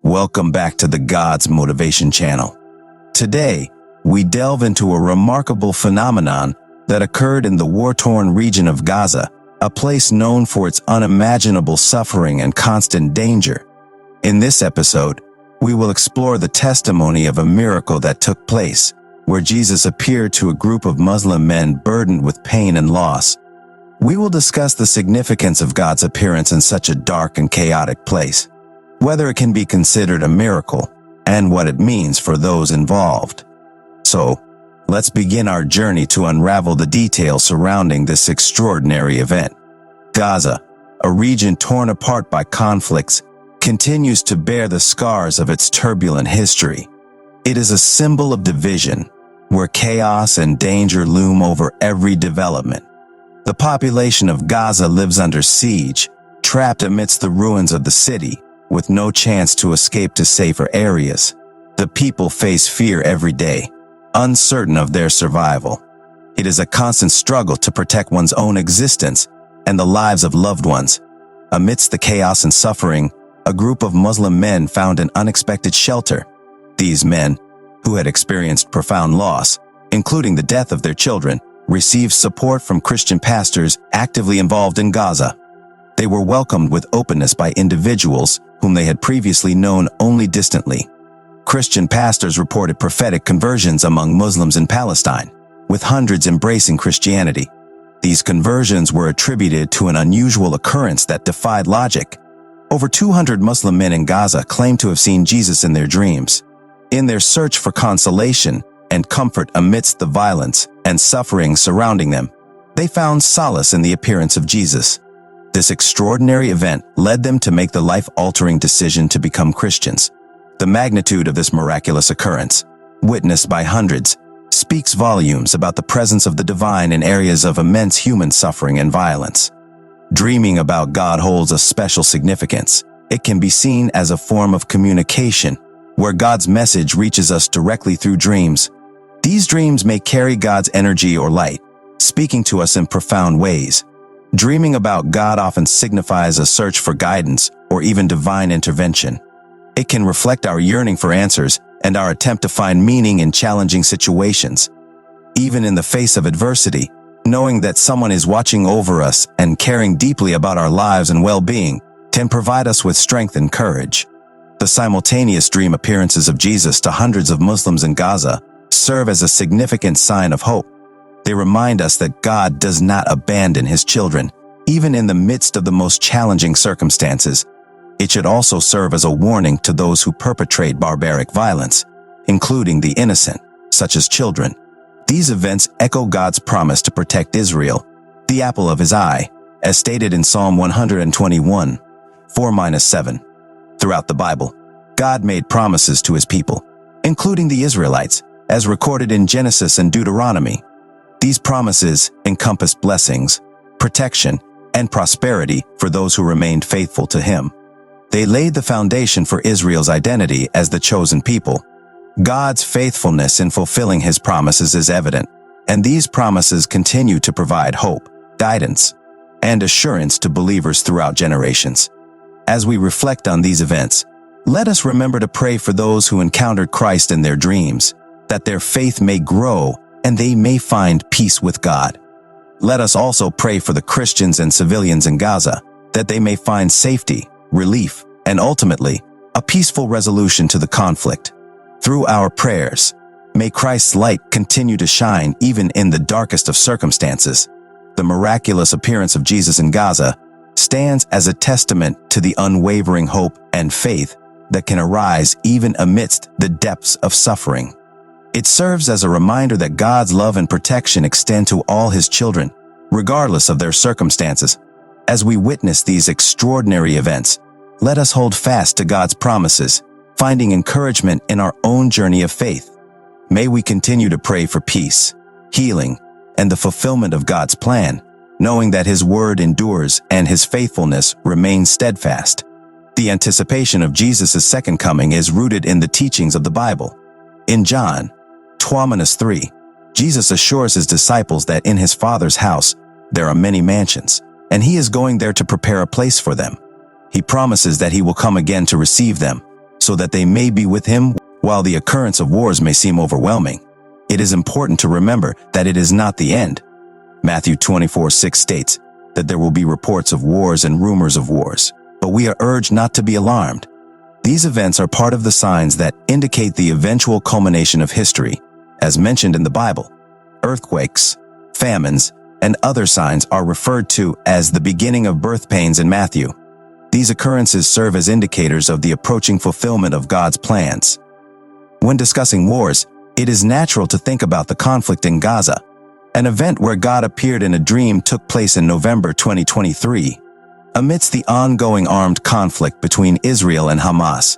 Welcome back to the God's Motivation channel. Today, we delve into a remarkable phenomenon that occurred in the war-torn region of Gaza, a place known for its unimaginable suffering and constant danger. In this episode, we will explore the testimony of a miracle that took place, where Jesus appeared to a group of Muslim men burdened with pain and loss. We will discuss the significance of God's appearance in such a dark and chaotic place, whether it can be considered a miracle, and what it means for those involved. So, let's begin our journey to unravel the details surrounding this extraordinary event. Gaza, a region torn apart by conflicts, continues to bear the scars of its turbulent history. It is a symbol of division, where chaos and danger loom over every development. The population of Gaza lives under siege, trapped amidst the ruins of the city, with no chance to escape to safer areas. The people face fear every day, uncertain of their survival. It is a constant struggle to protect one's own existence and the lives of loved ones. Amidst the chaos and suffering, a group of Muslim men found an unexpected shelter. These men, who had experienced profound loss, including the death of their children, received support from Christian pastors actively involved in Gaza. They were welcomed with openness by individuals whom they had previously known only distantly. Christian pastors reported prophetic conversions among Muslims in Palestine, with hundreds embracing Christianity. These conversions were attributed to an unusual occurrence that defied logic. Over 200 Muslim men in Gaza claimed to have seen Jesus in their dreams. In their search for consolation and comfort amidst the violence and suffering surrounding them, they found solace in the appearance of Jesus. This extraordinary event led them to make the life-altering decision to become Christians. The magnitude of this miraculous occurrence, witnessed by hundreds, speaks volumes about the presence of the divine in areas of immense human suffering and violence. Dreaming about God holds a special significance. It can be seen as a form of communication, where God's message reaches us directly through dreams. These dreams may carry God's energy or light, speaking to us in profound ways. Dreaming about God often signifies a search for guidance or even divine intervention. It can reflect our yearning for answers and our attempt to find meaning in challenging situations. Even in the face of adversity, knowing that someone is watching over us and caring deeply about our lives and well-being can provide us with strength and courage. The simultaneous dream appearances of Jesus to hundreds of Muslims in Gaza serve as a significant sign of hope. They remind us that God does not abandon his children, even in the midst of the most challenging circumstances. It should also serve as a warning to those who perpetrate barbaric violence, including the innocent, such as children. These events echo God's promise to protect Israel, the apple of his eye, as stated in Psalm 121, 4-7. Throughout the Bible, God made promises to his people, including the Israelites, as recorded in Genesis and Deuteronomy. These promises encompassed blessings, protection, and prosperity for those who remained faithful to him. They laid the foundation for Israel's identity as the chosen people. God's faithfulness in fulfilling his promises is evident, and these promises continue to provide hope, guidance, and assurance to believers throughout generations. As we reflect on these events, let us remember to pray for those who encountered Christ in their dreams, that their faith may grow and they may find peace with God. Let us also pray for the Christians and civilians in Gaza, that they may find safety, relief, and ultimately, a peaceful resolution to the conflict. Through our prayers, may Christ's light continue to shine even in the darkest of circumstances. The miraculous appearance of Jesus in Gaza stands as a testament to the unwavering hope and faith that can arise even amidst the depths of suffering. It serves as a reminder that God's love and protection extend to all his children, regardless of their circumstances. As we witness these extraordinary events, let us hold fast to God's promises, finding encouragement in our own journey of faith. May we continue to pray for peace, healing, and the fulfillment of God's plan, knowing that his word endures and his faithfulness remains steadfast. The anticipation of Jesus' second coming is rooted in the teachings of the Bible. In John 12:3, Jesus assures his disciples that in his Father's house there are many mansions, and he is going there to prepare a place for them. He promises that he will come again to receive them, so that they may be with him. While the occurrence of wars may seem overwhelming, it is important to remember that it is not the end. Matthew 24:6 states that there will be reports of wars and rumors of wars, but we are urged not to be alarmed. These events are part of the signs that indicate the eventual culmination of history. As mentioned in the Bible, earthquakes, famines, and other signs are referred to as the beginning of birth pains in Matthew. These occurrences serve as indicators of the approaching fulfillment of God's plans. When discussing wars, it is natural to think about the conflict in Gaza. An event where God appeared in a dream took place in November 2023. Amidst the ongoing armed conflict between Israel and Hamas,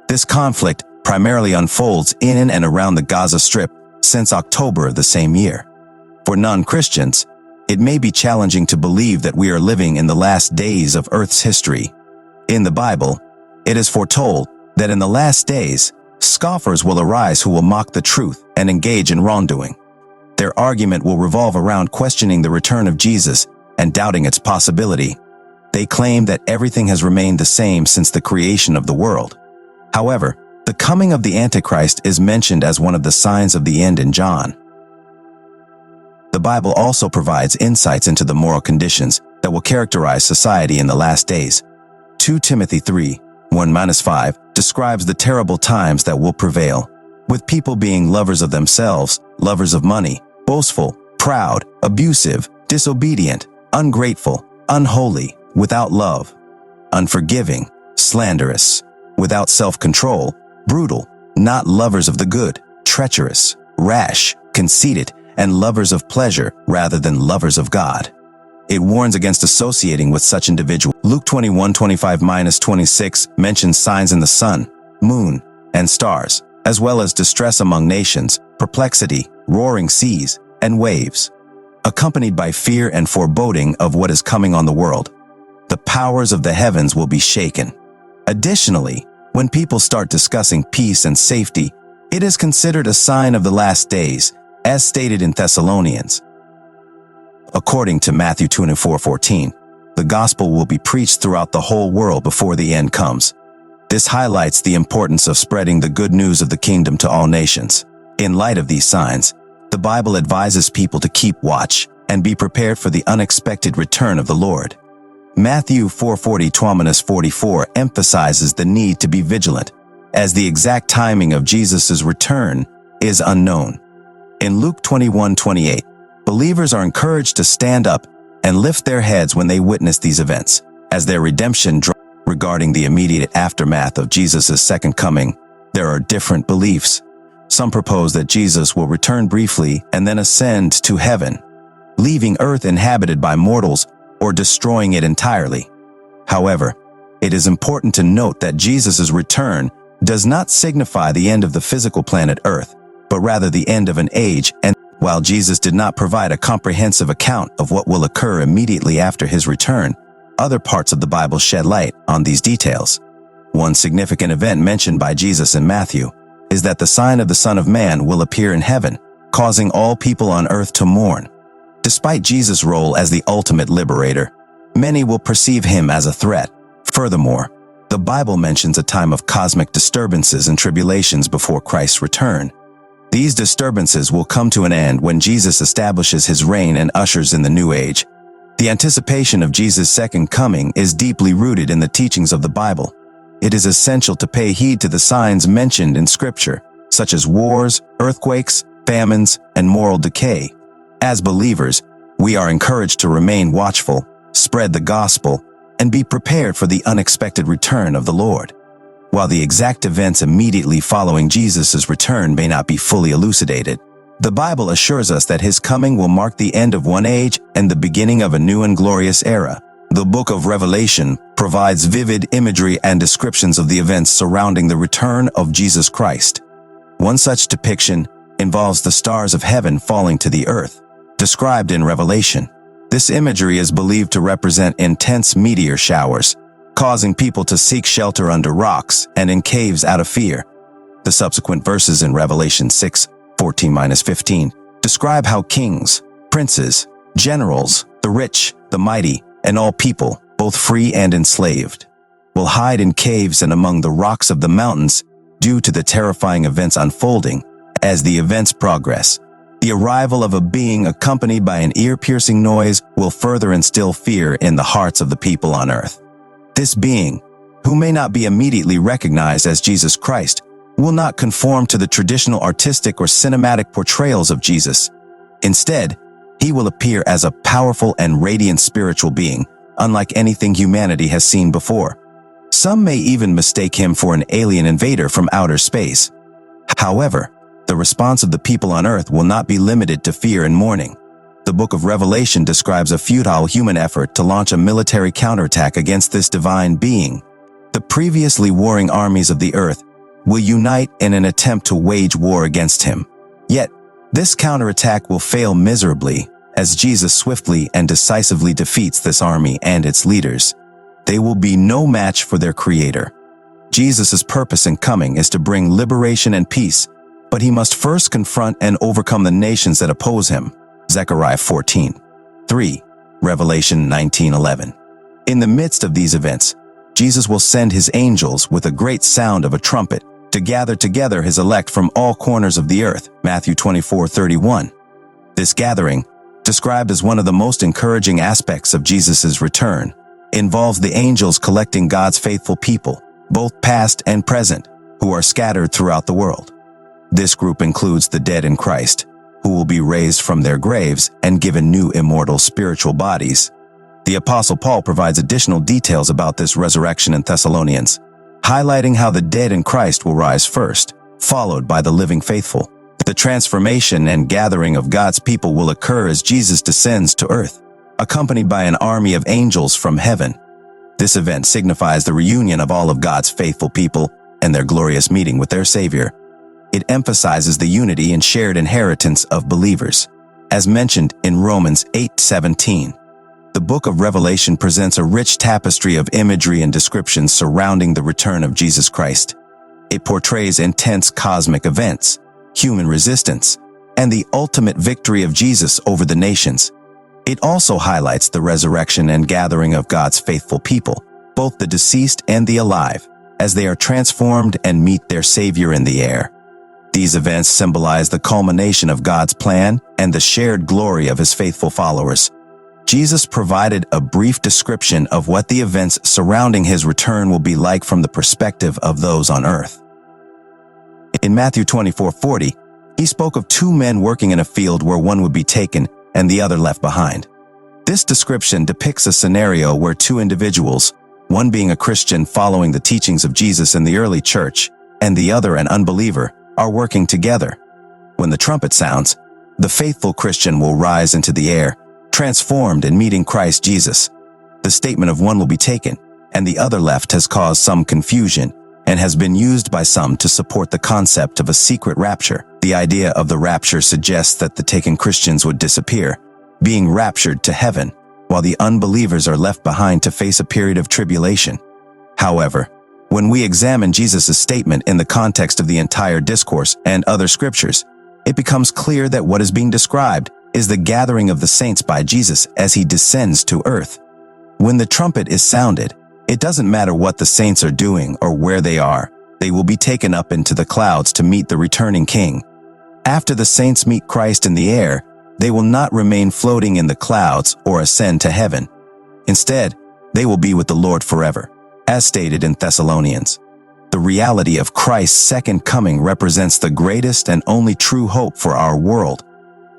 this conflict primarily unfolds in and around the Gaza Strip since October of the same year. For non-Christians, it may be challenging to believe that we are living in the last days of Earth's history. In the Bible, it is foretold that in the last days, scoffers will arise who will mock the truth and engage in wrongdoing. Their argument will revolve around questioning the return of Jesus and doubting its possibility. They claim that everything has remained the same since the creation of the world. However, the coming of the Antichrist is mentioned as one of the signs of the end in John. The Bible also provides insights into the moral conditions that will characterize society in the last days. 2 Timothy 3:1-5 describes the terrible times that will prevail, with people being lovers of themselves, lovers of money, boastful, proud, abusive, disobedient, ungrateful, unholy, without love, unforgiving, slanderous, without self-control, brutal, not lovers of the good, treacherous, rash, conceited, and lovers of pleasure rather than lovers of God. It warns against associating with such individuals. Luke 21:25-26 mentions signs in the sun, moon, and stars, as well as distress among nations, perplexity, roaring seas, and waves, accompanied by fear and foreboding of what is coming on the world. The powers of the heavens will be shaken. Additionally, when people start discussing peace and safety, it is considered a sign of the last days, as stated in Thessalonians. According to Matthew 24:14, the gospel will be preached throughout the whole world before the end comes. This highlights the importance of spreading the good news of the kingdom to all nations. In light of these signs, the Bible advises people to keep watch and be prepared for the unexpected return of the Lord. Matthew 4:40-44 emphasizes the need to be vigilant, as the exact timing of Jesus' return is unknown. In Luke 21:28, believers are encouraged to stand up and lift their heads when they witness these events, as their redemption draws. Regarding the immediate aftermath of Jesus' second coming, there are different beliefs. Some propose that Jesus will return briefly and then ascend to heaven, leaving earth inhabited by mortals or destroying it entirely. However, it is important to note that Jesus' return does not signify the end of the physical planet Earth, but rather the end of an age. And while Jesus did not provide a comprehensive account of what will occur immediately after his return, other parts of the Bible shed light on these details. One significant event mentioned by Jesus in Matthew is that the sign of the Son of Man will appear in heaven, causing all people on earth to mourn. Despite Jesus' role as the ultimate liberator, many will perceive him as a threat. Furthermore, the Bible mentions a time of cosmic disturbances and tribulations before Christ's return. These disturbances will come to an end when Jesus establishes his reign and ushers in the new age. The anticipation of Jesus' second coming is deeply rooted in the teachings of the Bible. It is essential to pay heed to the signs mentioned in Scripture, such as wars, earthquakes, famines, and moral decay. As believers, we are encouraged to remain watchful, spread the gospel, and be prepared for the unexpected return of the Lord. While the exact events immediately following Jesus' return may not be fully elucidated, the Bible assures us that his coming will mark the end of one age and the beginning of a new and glorious era. The book of Revelation provides vivid imagery and descriptions of the events surrounding the return of Jesus Christ. One such depiction involves the stars of heaven falling to the earth, described in Revelation. This imagery is believed to represent intense meteor showers, causing people to seek shelter under rocks and in caves out of fear. The subsequent verses in Revelation 6:14-15 describe how kings, princes, generals, the rich, the mighty, and all people, both free and enslaved, will hide in caves and among the rocks of the mountains due to the terrifying events unfolding. As the events progress, the arrival of a being accompanied by an ear-piercing noise will further instill fear in the hearts of the people on earth. This being, who may not be immediately recognized as Jesus Christ, will not conform to the traditional artistic or cinematic portrayals of Jesus. Instead, he will appear as a powerful and radiant spiritual being, unlike anything humanity has seen before. Some may even mistake him for an alien invader from outer space. However, the response of the people on earth will not be limited to fear and mourning. The book of Revelation describes a futile human effort to launch a military counterattack against this divine being. The previously warring armies of the earth will unite in an attempt to wage war against him. Yet, this counterattack will fail miserably, as Jesus swiftly and decisively defeats this army and its leaders. They will be no match for their Creator. Jesus' purpose in coming is to bring liberation and peace, but he must first confront and overcome the nations that oppose him. Zechariah 14:3, Revelation 19:11. In the midst of these events, Jesus will send his angels with a great sound of a trumpet to gather together his elect from all corners of the earth. Matthew 24:31. This gathering, described as one of the most encouraging aspects of Jesus' return, involves the angels collecting God's faithful people, both past and present, who are scattered throughout the world. This group includes the dead in Christ, who will be raised from their graves and given new immortal spiritual bodies. The Apostle Paul provides additional details about this resurrection in Thessalonians, highlighting how the dead in Christ will rise first, followed by the living faithful. The transformation and gathering of God's people will occur as Jesus descends to earth, accompanied by an army of angels from heaven. This event signifies the reunion of all of God's faithful people and their glorious meeting with their Savior. It emphasizes the unity and shared inheritance of believers, as mentioned in Romans 8:17. The book of Revelation presents a rich tapestry of imagery and descriptions surrounding the return of Jesus Christ. It portrays intense cosmic events, human resistance, and the ultimate victory of Jesus over the nations. It also highlights the resurrection and gathering of God's faithful people, both the deceased and the alive, as they are transformed and meet their Savior in the air. These events symbolize the culmination of God's plan and the shared glory of his faithful followers. Jesus provided a brief description of what the events surrounding his return will be like from the perspective of those on earth. In Matthew 24:40, he spoke of two men working in a field where one would be taken and the other left behind. This description depicts a scenario where two individuals, one being a Christian following the teachings of Jesus in the early church, and the other an unbeliever, are working together. When the trumpet sounds, the faithful Christian will rise into the air, transformed in meeting Christ Jesus. The statement of one will be taken, and the other left has caused some confusion and has been used by some to support the concept of a secret rapture. The idea of the rapture suggests that the taken Christians would disappear, being raptured to heaven, while the unbelievers are left behind to face a period of tribulation. However, when we examine Jesus' statement in the context of the entire discourse and other scriptures, it becomes clear that what is being described is the gathering of the saints by Jesus as he descends to earth. When the trumpet is sounded, it doesn't matter what the saints are doing or where they are, they will be taken up into the clouds to meet the returning King. After the saints meet Christ in the air, they will not remain floating in the clouds or ascend to heaven. Instead, they will be with the Lord forever. As stated in Thessalonians, the reality of Christ's second coming represents the greatest and only true hope for our world.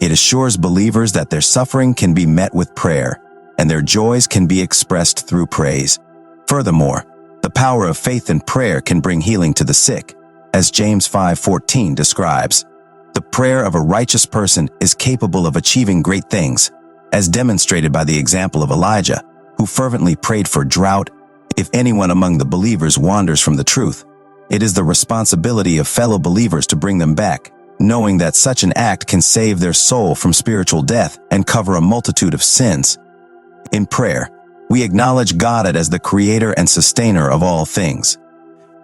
It assures believers that their suffering can be met with prayer, and their joys can be expressed through praise. Furthermore, the power of faith and prayer can bring healing to the sick, as James 5:14 describes. The prayer of a righteous person is capable of achieving great things, as demonstrated by the example of Elijah, who fervently prayed for drought. If anyone among the believers wanders from the truth, it is the responsibility of fellow believers to bring them back, knowing that such an act can save their soul from spiritual death and cover a multitude of sins. In prayer, we acknowledge God as the creator and sustainer of all things.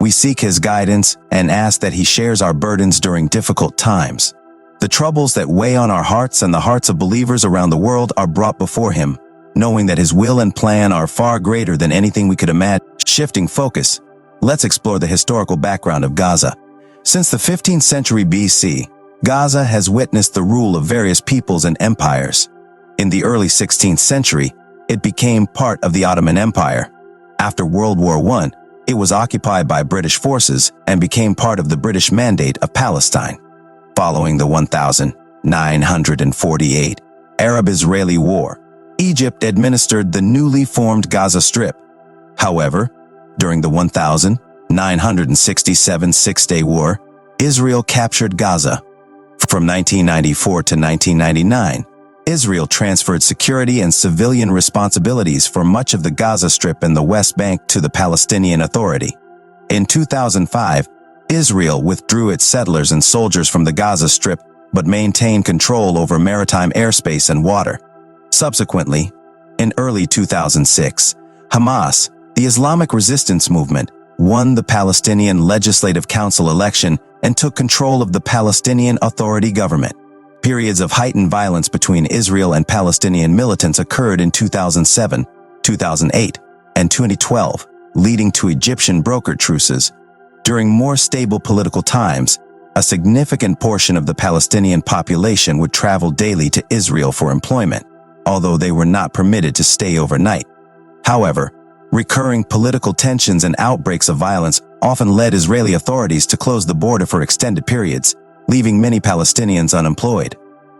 We seek his guidance and ask that he shares our burdens during difficult times. The troubles that weigh on our hearts and the hearts of believers around the world are brought before him, knowing that his will and plan are far greater than anything we could imagine. Shifting focus, let's explore the historical background of Gaza. Since the 15th century BC, Gaza has witnessed the rule of various peoples and empires. In the early 16th century, it became part of the Ottoman Empire. After World War I, it was occupied by British forces and became part of the British Mandate of Palestine. Following the 1948 Arab-Israeli War, Egypt administered the newly formed Gaza Strip. However, during the 1967 Six-Day War, Israel captured Gaza. From 1994 to 1999, Israel transferred security and civilian responsibilities for much of the Gaza Strip and the West Bank to the Palestinian Authority. In 2005, Israel withdrew its settlers and soldiers from the Gaza Strip but maintained control over maritime airspace and water. Subsequently, in early 2006, Hamas, the Islamic resistance movement, won the Palestinian Legislative Council election and took control of the Palestinian Authority government. Periods of heightened violence between Israel and Palestinian militants occurred in 2007, 2008, and 2012, leading to Egyptian brokered truces. During more stable political times, a significant portion of the Palestinian population would travel daily to Israel for employment, although they were not permitted to stay overnight. However, recurring political tensions and outbreaks of violence often led Israeli authorities to close the border for extended periods, leaving many Palestinians unemployed.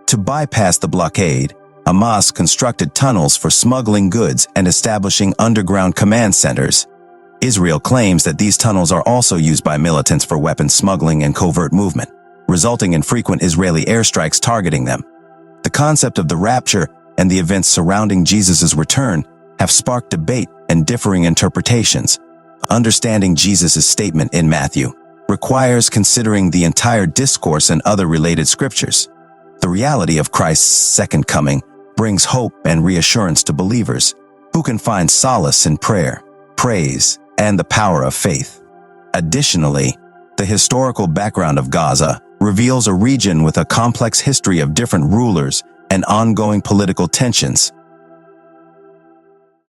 To bypass the blockade, Hamas constructed tunnels for smuggling goods and establishing underground command centers. Israel claims that these tunnels are also used by militants for weapons smuggling and covert movement, resulting in frequent Israeli airstrikes targeting them. The concept of the rapture and the events surrounding Jesus' return have sparked debate and differing interpretations. Understanding Jesus' statement in Matthew requires considering the entire discourse and other related scriptures. The reality of Christ's second coming brings hope and reassurance to believers who can find solace in prayer, praise, and the power of faith. Additionally, the historical background of Gaza reveals a region with a complex history of different rulers and ongoing political tensions.